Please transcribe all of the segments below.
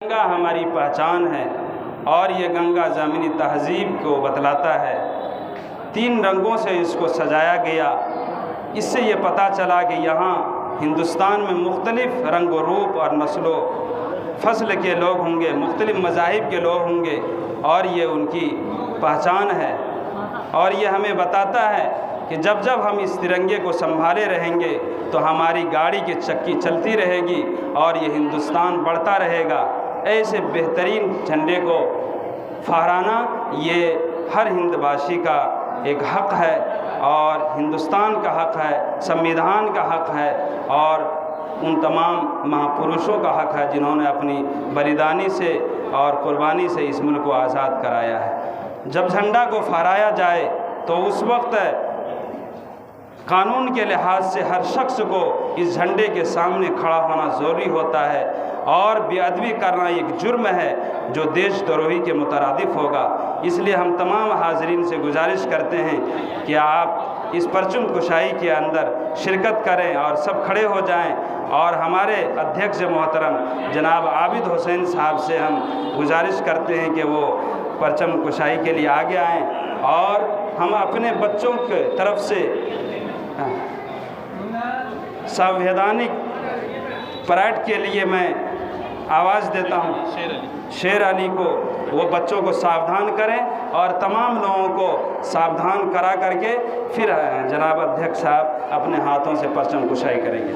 गंगा हमारी पहचान है और ये गंगा ज़मीनी तहज़ीब को बतलाता है। 3 रंगों से इसको सजाया गया। इससे ये पता चला कि यहाँ हिंदुस्तान में मुख्तलिफ़ रंग व रूप और नस्लो फसल के लोग होंगे, मुख्तलिफ़ मज़ाहिब के लोग होंगे और ये उनकी पहचान है। और ये हमें बताता है कि जब जब हम इस तिरंगे को संभाले रहेंगे तो हमारी गाड़ी की चक्की चलती रहेगी और ये हिंदुस्तान बढ़ता रहेगा। ऐसे बेहतरीन झंडे को फहराना ये हर हिंदवासी का एक हक़ है और हिंदुस्तान का हक़ है, संविधान का हक़ है और उन तमाम महापुरुषों का हक़ है जिन्होंने अपनी बलिदानी से और कुर्बानी से इस मुल्क को आज़ाद कराया है। जब झंडा को फहराया जाए तो उस वक्त कानून के लिहाज से हर शख्स को इस झंडे के सामने खड़ा होना ज़रूरी होता है और बेअदबी करना एक जुर्म है जो देशद्रोही के मुतरादिफ होगा। इसलिए हम तमाम हाज़रीन से गुजारिश करते हैं कि आप इस परचम कुशाई के अंदर शिरकत करें और सब खड़े हो जाएं और हमारे अध्यक्ष मोहतरम जनाब आबिद हुसैन साहब से हम गुजारिश करते हैं कि वो परचम कुशाई के लिए आगे आएँ और हम अपने बच्चों के तरफ से संवैधानिक परेड के लिए मैं आवाज़ देता हूँ शेर अली को, वो बच्चों को सावधान करें और तमाम लोगों को सावधान करा करके फिर जनाब अध्यक्ष साहब अपने हाथों से परचम कुशाई करेंगे।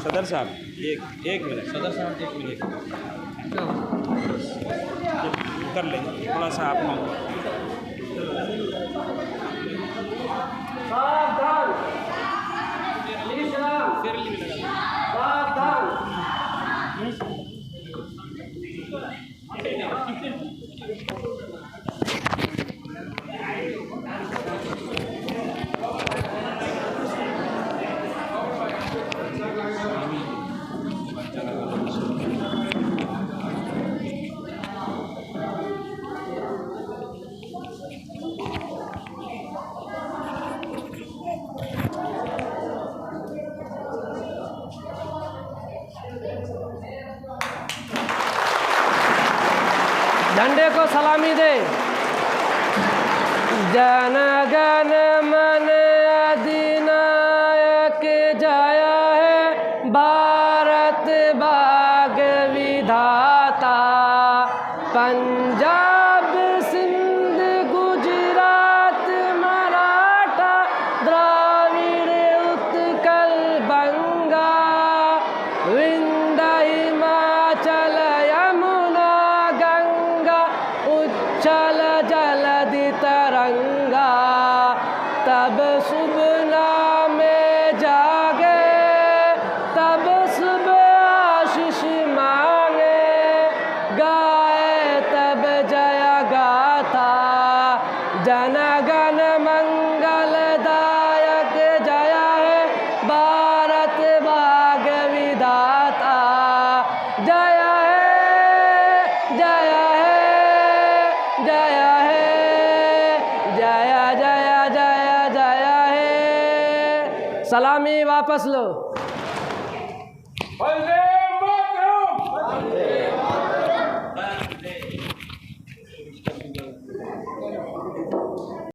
सदर साहब एक मिनट, सदर साहब 1 मिनट कर लेंगे थोड़ा सा आप सावधान झंडे को सलामी दे। जन गण मन अधिनायक जया है भारत भाग्य विधाता। पंजाब सिंध गुजरात मराठा द्राविड़ उत्कल बंगा विंध्य हिमाचल यमुना गंगा उच्छल जलधि तरंगा। तब सुबह में जागे तब सुबह आशीष मांगे गाए तब जय गाथा। जन गण मंगलदायक जया है भारत भाग्य विधाता। जया है जया है जया है जया जया जया जया है। सलामी वापस लो। वंदे मातरम।